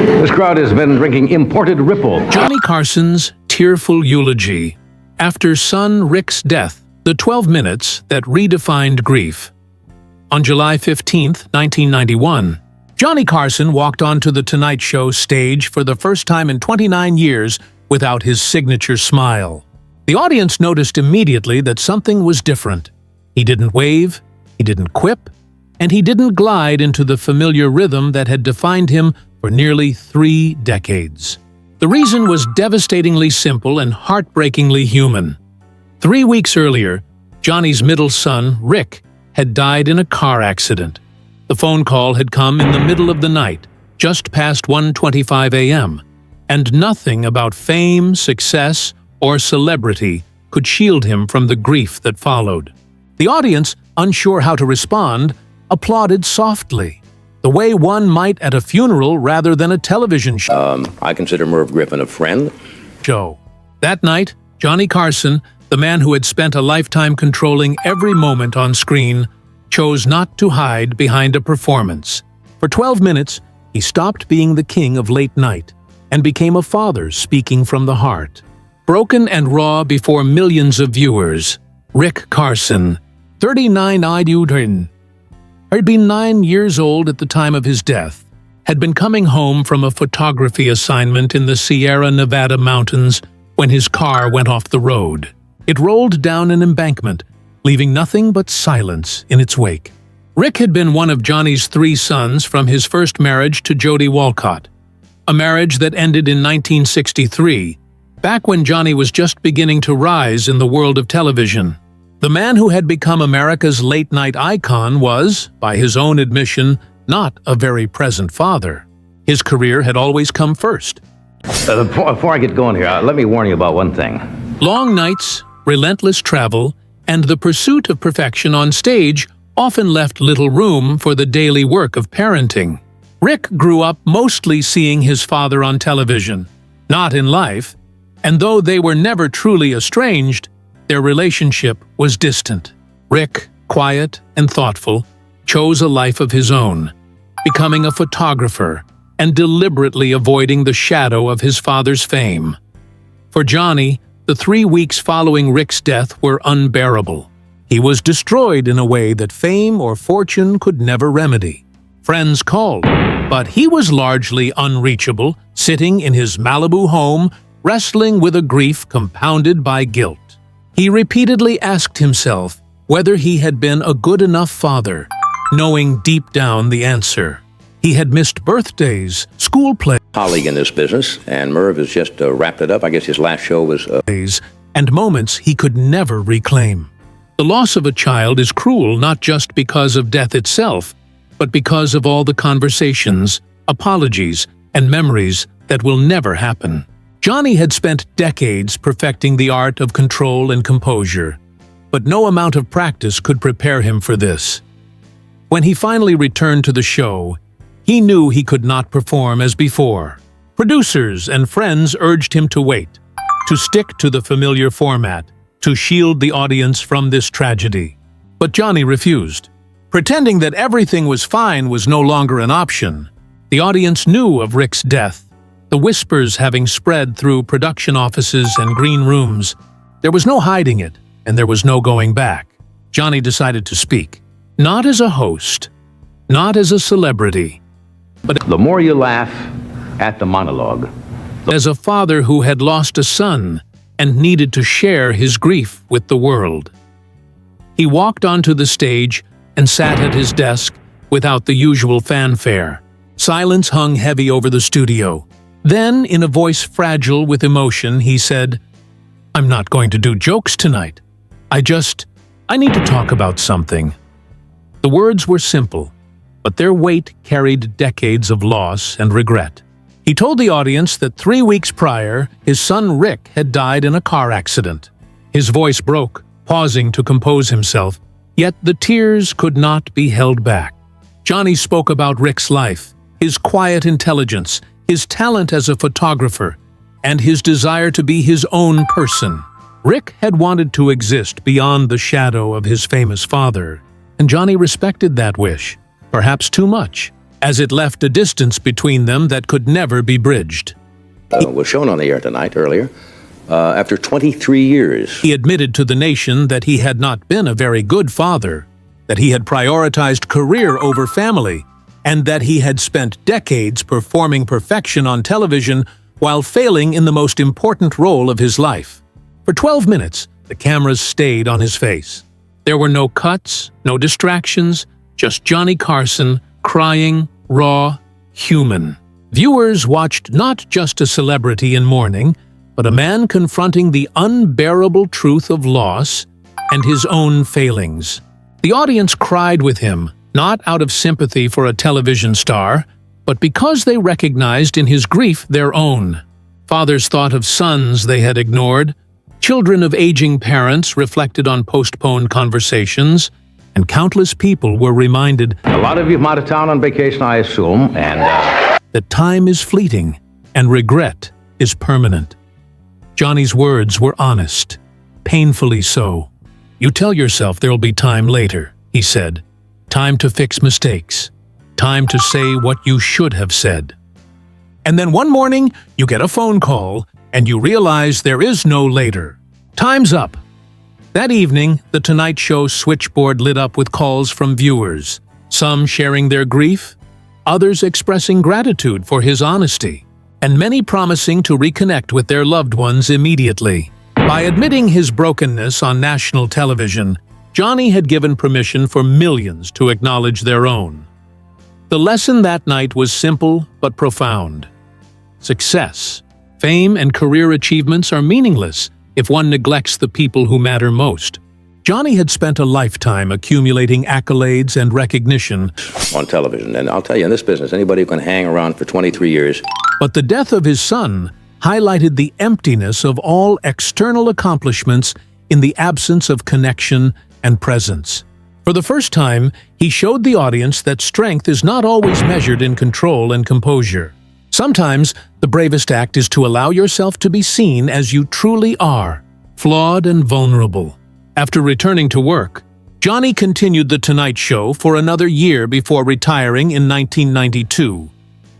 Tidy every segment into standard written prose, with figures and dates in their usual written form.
This crowd has been drinking imported Ripple. Johnny Carson's Tearful Eulogy. After son Rick's death, the 12 minutes that redefined grief. On July 15, 1991, Johnny Carson walked onto The Tonight Show stage for the first time in 29 years without his signature smile. The audience noticed immediately that something was different. He didn't wave, he didn't quip, and he didn't glide into the familiar rhythm that had defined him for nearly 3 decades. The reason was devastatingly simple and heartbreakingly human. 3 weeks earlier, Johnny's middle son, Rick, had died in a car accident. The phone call had come in the middle of the night, just past 1:25 a.m., and nothing about fame, success, or celebrity could shield him from the grief that followed. The audience, unsure how to respond, applauded softly, the way one might at a funeral rather than a television show. I consider Merv Griffin a friend. That night, Johnny Carson, the man who had spent a lifetime controlling every moment on screen, chose not to hide behind a performance. For 12 minutes, he stopped being the king of late night and became a father speaking from the heart. Broken and raw before millions of viewers, Rick Carson, 39-eyed, had been 9 years old at the time of his death, had been coming home from a photography assignment in the Sierra Nevada mountains when his car went off the road. It rolled down an embankment, leaving nothing but silence in its wake. Rick had been one of Johnny's 3 sons from his first marriage to Jody Walcott, a marriage that ended in 1963, back when Johnny was just beginning to rise in the world of television. The man who had become America's late-night icon was, by his own admission, not a very present father. His career had always come first. Before I get going here, let me warn you about one thing. Long nights, relentless travel, and the pursuit of perfection on stage often left little room for the daily work of parenting. Rick grew up mostly seeing his father on television, not in life, and though they were never truly estranged, their relationship was distant. Rick, quiet and thoughtful, chose a life of his own, becoming a photographer and deliberately avoiding the shadow of his father's fame. For Johnny, the 3 weeks following Rick's death were unbearable. He was destroyed in a way that fame or fortune could never remedy. Friends called, but he was largely unreachable, sitting in his Malibu home, wrestling with a grief compounded by guilt. He repeatedly asked himself whether he had been a good enough father, knowing deep down the answer. He had missed birthdays, school plays, Colleague in this business, and Merv has just wrapped it up. I guess his last show was... and moments he could never reclaim. The loss of a child is cruel not just because of death itself, but because of all the conversations, apologies, and memories that will never happen. Johnny had spent decades perfecting the art of control and composure, but no amount of practice could prepare him for this. When he finally returned to the show, he knew he could not perform as before. Producers and friends urged him to wait, to stick to the familiar format, to shield the audience from this tragedy. But Johnny refused. Pretending that everything was fine was no longer an option. The audience knew of Rick's death, the whispers having spread through production offices and green rooms. There was no hiding it, and there was no going back. Johnny decided to speak, not as a host, not as a celebrity, but The more you laugh at the monologue, as a father who had lost a son and needed to share his grief with the world. He walked onto the stage and sat at his desk without the usual fanfare. Silence hung heavy over the studio. Then, in a voice fragile with emotion, he said, "I'm not going to do jokes tonight. I need to talk about something." The words were simple, but their weight carried decades of loss and regret. He told the audience that 3 weeks prior, his son Rick had died in a car accident. His voice broke, pausing to compose himself, yet the tears could not be held back. Johnny spoke about Rick's life, his quiet intelligence, his talent as a photographer, and his desire to be his own person. Rick had wanted to exist beyond the shadow of his famous father, and Johnny respected that wish, perhaps too much. as it left a distance between them that could never be bridged. Was shown on the air tonight earlier. After 23 years. He admitted to the nation that he had not been a very good father, that he had prioritized career over family, and that he had spent decades performing perfection on television while failing in the most important role of his life. For 12 minutes, the cameras stayed on his face. There were no cuts, no distractions, just Johnny Carson, crying, raw, human. Viewers watched not just a celebrity in mourning, but a man confronting the unbearable truth of loss and his own failings. The audience cried with him, not out of sympathy for a television star, but because they recognized in his grief their own. Fathers thought of sons they had ignored, children of aging parents reflected on postponed conversations, and countless people were reminded A lot of you from out of town on vacation, I assume, and that time is fleeting and regret is permanent. Johnny's words were honest, painfully so. "You tell yourself there'll be time later," he said. "Time to fix mistakes. Time to say what you should have said." And then one morning, you get a phone call, and you realize there is no later. Time's up. That evening, The Tonight Show switchboard lit up with calls from viewers, some sharing their grief, others expressing gratitude for his honesty, and many promising to reconnect with their loved ones immediately. By admitting his brokenness on national television, Johnny had given permission for millions to acknowledge their own. The lesson that night was simple but profound. Success, fame, and career achievements are meaningless if one neglects the people who matter most. Johnny had spent a lifetime accumulating accolades and recognition On television. And I'll tell you, in this business, anybody who can hang around for 23 years. But the death of his son highlighted the emptiness of all external accomplishments in the absence of connection and presence. For the first time, he showed the audience that strength is not always measured in control and composure. Sometimes, the bravest act is to allow yourself to be seen as you truly are, flawed and vulnerable. After returning to work, Johnny continued The Tonight Show for another year before retiring in 1992.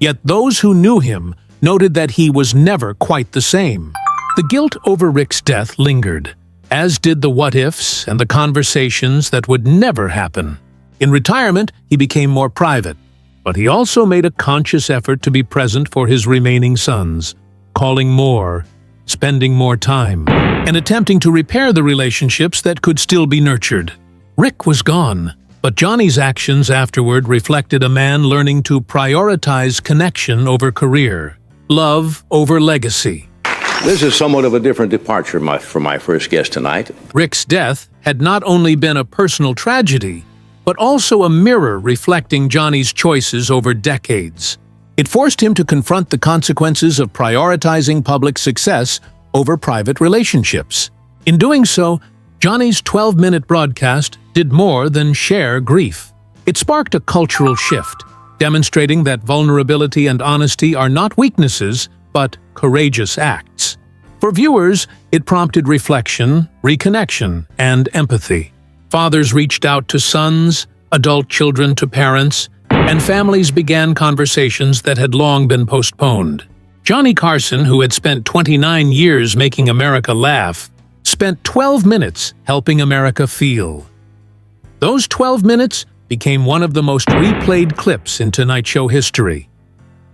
Yet those who knew him noted that he was never quite the same. The guilt over Rick's death lingered, as did the what-ifs and the conversations that would never happen. In retirement, he became more private, but he also made a conscious effort to be present for his remaining sons, calling more, spending more time, and attempting to repair the relationships that could still be nurtured. Rick was gone, but Johnny's actions afterward reflected a man learning to prioritize connection over career, love over legacy. This is somewhat of a different departure from my first guest tonight. Rick's death had not only been a personal tragedy, but also a mirror reflecting Johnny's choices over decades. It forced him to confront the consequences of prioritizing public success over private relationships. In doing so, Johnny's 12-minute broadcast did more than share grief. It sparked a cultural shift, demonstrating that vulnerability and honesty are not weaknesses, but courageous acts. For viewers, it prompted reflection, reconnection, and empathy. Fathers reached out to sons, adult children to parents, and families began conversations that had long been postponed. Johnny Carson, who had spent 29 years making America laugh, spent 12 minutes helping America feel. Those 12 minutes became one of the most replayed clips in Tonight Show history.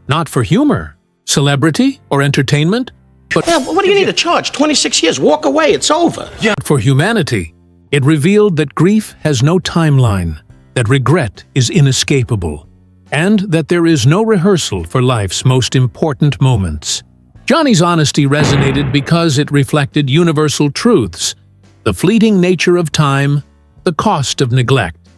Not for humor, celebrity, or entertainment, but What do you need to charge? 26 years. Walk away. It's over. for humanity. It revealed that grief has no timeline, that regret is inescapable, and that there is no rehearsal for life's most important moments. Johnny's honesty resonated because it reflected universal truths: the fleeting nature of time, the cost of neglect,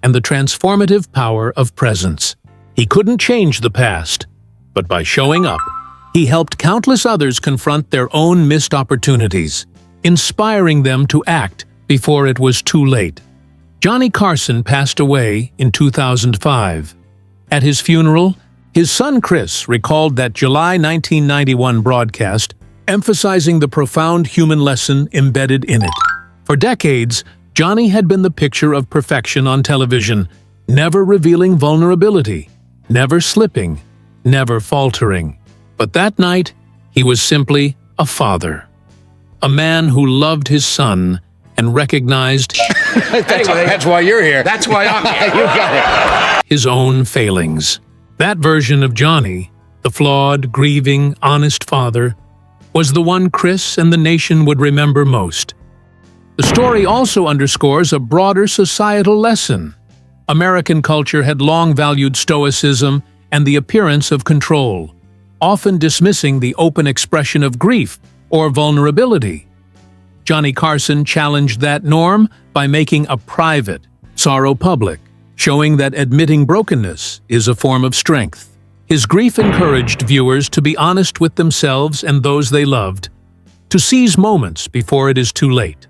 and the transformative power of presence. He couldn't change the past, but by showing up, he helped countless others confront their own missed opportunities, inspiring them to act before it was too late. Johnny Carson passed away in 2005. At his funeral, his son Chris recalled that July 1991 broadcast, emphasizing the profound human lesson embedded in it. For decades, Johnny had been the picture of perfection on television, never revealing vulnerability, never slipping, never faltering. But that night, he was simply a father. A man who loved his son and recognized That's why you're here. That's why I'm here. You got it. his own failings. That version of Johnny, the flawed, grieving, honest father, was the one Chris and the nation would remember most. The story also underscores a broader societal lesson. American culture had long valued stoicism and the appearance of control, often dismissing the open expression of grief or vulnerability. Johnny Carson challenged that norm by making a private sorrow public, showing that admitting brokenness is a form of strength. His grief encouraged viewers to be honest with themselves and those they loved, to seize moments before it is too late.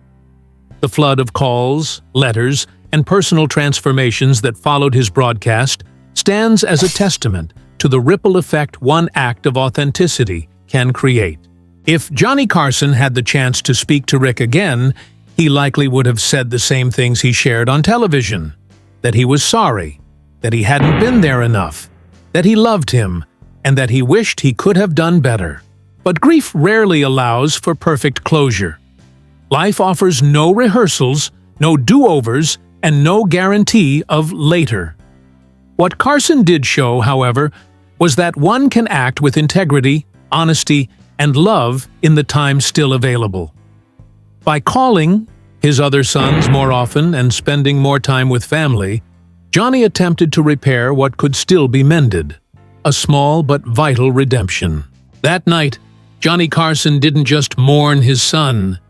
The flood of calls, letters, and personal transformations that followed his broadcast stands as a testament to the ripple effect one act of authenticity can create. If Johnny Carson had the chance to speak to Rick again, he likely would have said the same things he shared on television: that he was sorry, that he hadn't been there enough, that he loved him, and that he wished he could have done better. But grief rarely allows for perfect closure. Life offers no rehearsals, no do-overs, and no guarantee of later. What Carson did show, however, was that one can act with integrity, honesty, and love in the time still available. By calling his other sons more often and spending more time with family, Johnny attempted to repair what could still be mended, a small but vital redemption. That night, Johnny Carson didn't just mourn his son.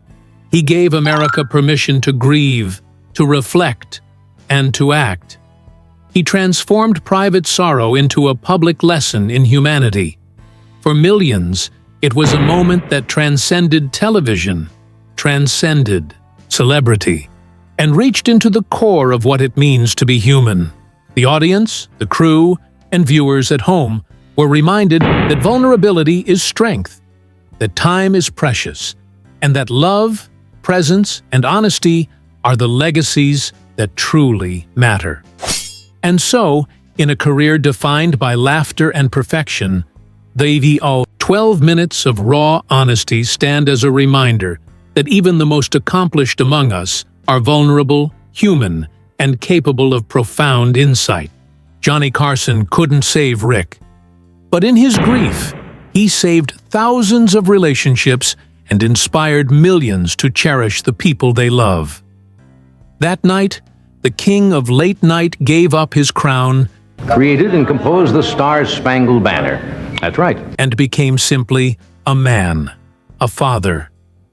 He gave America permission to grieve, to reflect, and to act. He transformed private sorrow into a public lesson in humanity. For millions, it was a moment that transcended television, transcended celebrity, and reached into the core of what it means to be human. The audience, the crew, and viewers at home were reminded that vulnerability is strength, that time is precious, and that love, presence, and honesty are the legacies that truly matter. And so, in a career defined by laughter and perfection, the 12 minutes of raw honesty stand as a reminder that even the most accomplished among us are vulnerable, human, and capable of profound insight. Johnny Carson couldn't save Rick, but in his grief, he saved thousands of relationships and inspired millions to cherish the people they love. That night, the king of late night gave up his crown, Created and composed the Star-Spangled Banner. That's right. and became simply a man, a father,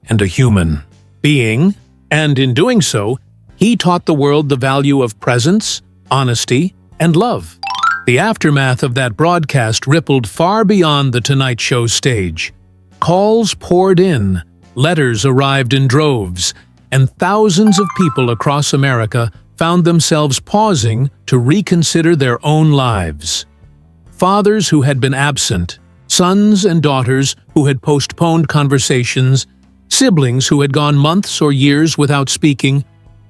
and a human being, and in doing so, he taught the world the value of presence, honesty, and love. The aftermath of that broadcast rippled far beyond the Tonight Show stage. Calls poured in, letters arrived in droves, and thousands of people across America found themselves pausing to reconsider their own lives. Fathers who had been absent, sons and daughters who had postponed conversations, siblings who had gone months or years without speaking,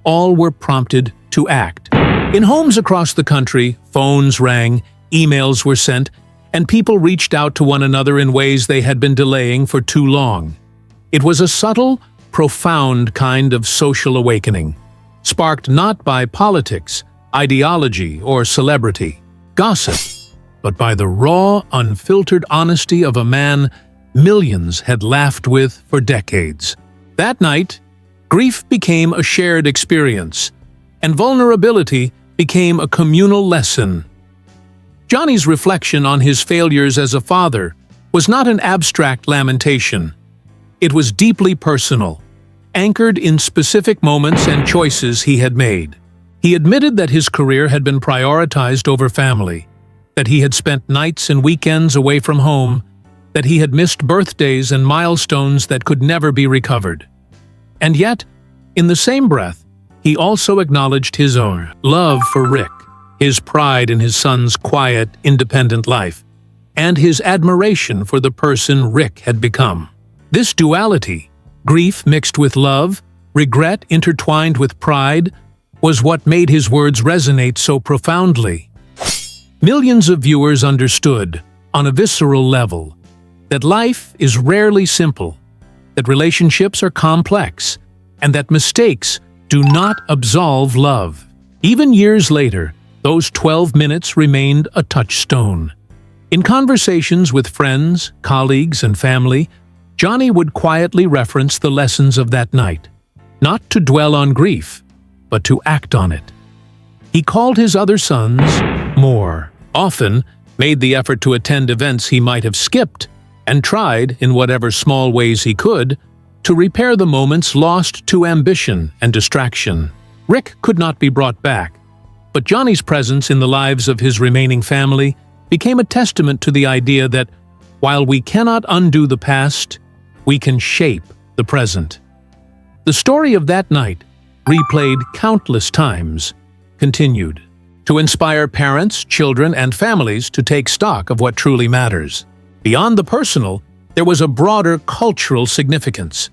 all were prompted to act. In homes across the country, phones rang, emails were sent, and people reached out to one another in ways they had been delaying for too long. It was a subtle, profound kind of social awakening, sparked not by politics, ideology, or celebrity, gossip, but by the raw, unfiltered honesty of a man millions had laughed with for decades. That night, grief became a shared experience, and vulnerability became a communal lesson. Johnny's reflection on his failures as a father was not an abstract lamentation. It was deeply personal, anchored in specific moments and choices he had made. He admitted that his career had been prioritized over family, that he had spent nights and weekends away from home, that he had missed birthdays and milestones that could never be recovered. And yet, in the same breath, he also acknowledged his own love for Rick, his pride in his son's quiet, independent life, and his admiration for the person Rick had become. This duality, grief mixed with love, regret intertwined with pride, was what made his words resonate so profoundly. Millions of viewers understood, on a visceral level, that life is rarely simple, that relationships are complex, and that mistakes do not absolve love. Even years later, those 12 minutes remained a touchstone. In conversations with friends, colleagues, and family, Johnny would quietly reference the lessons of that night, not to dwell on grief, but to act on it. He called his other sons more, often made the effort to attend events he might have skipped, and tried, in whatever small ways he could, to repair the moments lost to ambition and distraction. Rick could not be brought back, but Johnny's presence in the lives of his remaining family became a testament to the idea that, while we cannot undo the past, we can shape the present. The story of that night, replayed countless times, continued to inspire parents, children, and families to take stock of what truly matters. Beyond the personal, there was a broader cultural significance.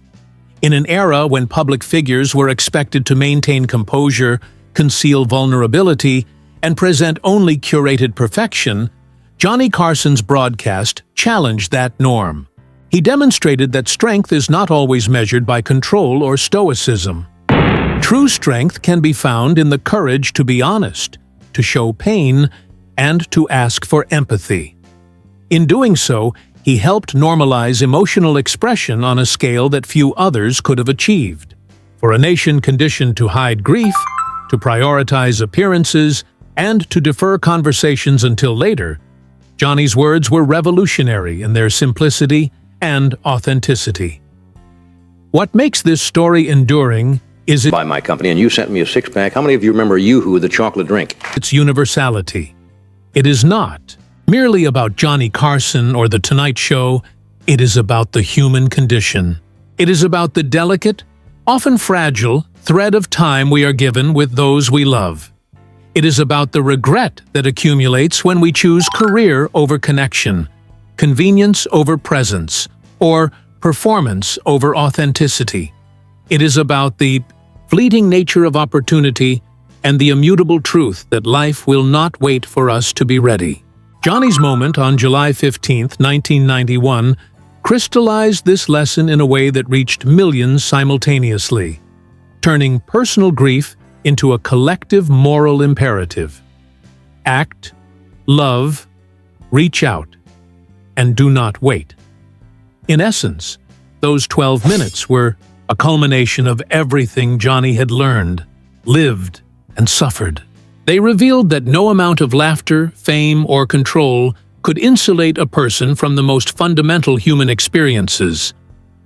In an era when public figures were expected to maintain composure, conceal vulnerability, and present only curated perfection, Johnny Carson's broadcast challenged that norm. He demonstrated that strength is not always measured by control or stoicism. True strength can be found in the courage to be honest, to show pain, and to ask for empathy. In doing so, he helped normalize emotional expression on a scale that few others could have achieved. For a nation conditioned to hide grief, to prioritize appearances, and to defer conversations until later, Johnny's words were revolutionary in their simplicity and authenticity. What makes this story enduring is By my company, and you sent me a six-pack. How many of you remember Yoo-Hoo, the chocolate drink? its universality. It is not merely about Johnny Carson or The Tonight Show. It is about the human condition. It is about the delicate, often fragile, thread of time we are given with those we love. It is about the regret that accumulates when we choose career over connection, convenience over presence, or performance over authenticity. It is about the fleeting nature of opportunity and the immutable truth that life will not wait for us to be ready. Johnny's moment on July 15, 1991, crystallized this lesson in a way that reached millions simultaneously, turning personal grief into a collective moral imperative. Act, love, reach out, and do not wait. In essence, those 12 minutes were a culmination of everything Johnny had learned, lived, and suffered. They revealed that no amount of laughter, fame, or control could insulate a person from the most fundamental human experiences.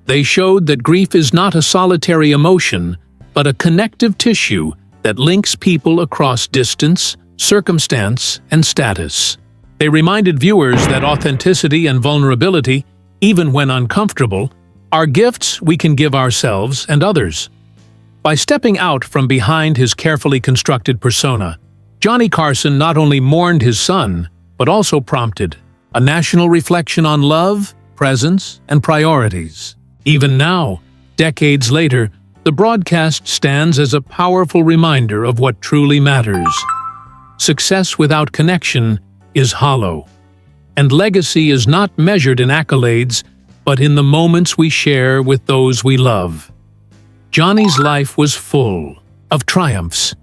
They showed that grief is not a solitary emotion, but a connective tissue that links people across distance, circumstance, and status. They reminded viewers that authenticity and vulnerability, even when uncomfortable, are gifts we can give ourselves and others. By stepping out from behind his carefully constructed persona, Johnny Carson not only mourned his son, but also prompted a national reflection on love, presence, and priorities. Even now, decades later, the broadcast stands as a powerful reminder of what truly matters. Success without connection is hollow, and legacy is not measured in accolades, but in the moments we share with those we love. Johnny's life was full of triumphs,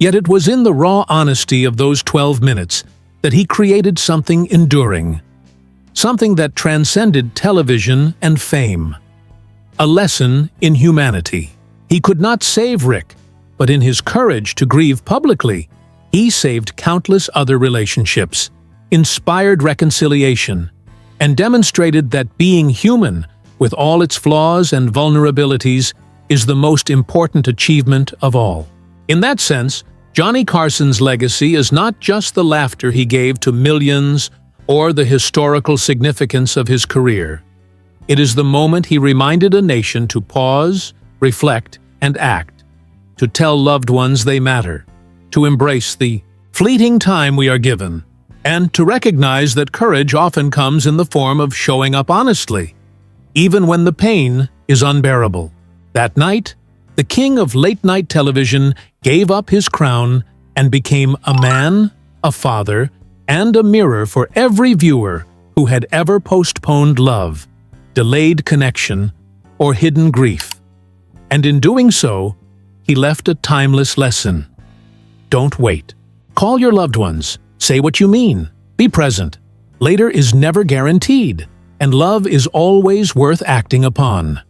yet it was in the raw honesty of those 12 minutes that he created something enduring, something that transcended television and fame. A lesson in humanity. He could not save Rick, but in his courage to grieve publicly, he saved countless other relationships, inspired reconciliation, and demonstrated that being human, with all its flaws and vulnerabilities, is the most important achievement of all. In that sense, Johnny Carson's legacy is not just the laughter he gave to millions or the historical significance of his career. It is the moment he reminded a nation to pause, reflect, and act, to tell loved ones they matter, to embrace the fleeting time we are given, and to recognize that courage often comes in the form of showing up honestly, even when the pain is unbearable. That night, the king of late-night television gave up his crown and became a man, a father, and a mirror for every viewer who had ever postponed love, delayed connection, or hidden grief. And in doing so, he left a timeless lesson. Don't wait. Call your loved ones. Say what you mean. Be present. Later is never guaranteed, and love is always worth acting upon.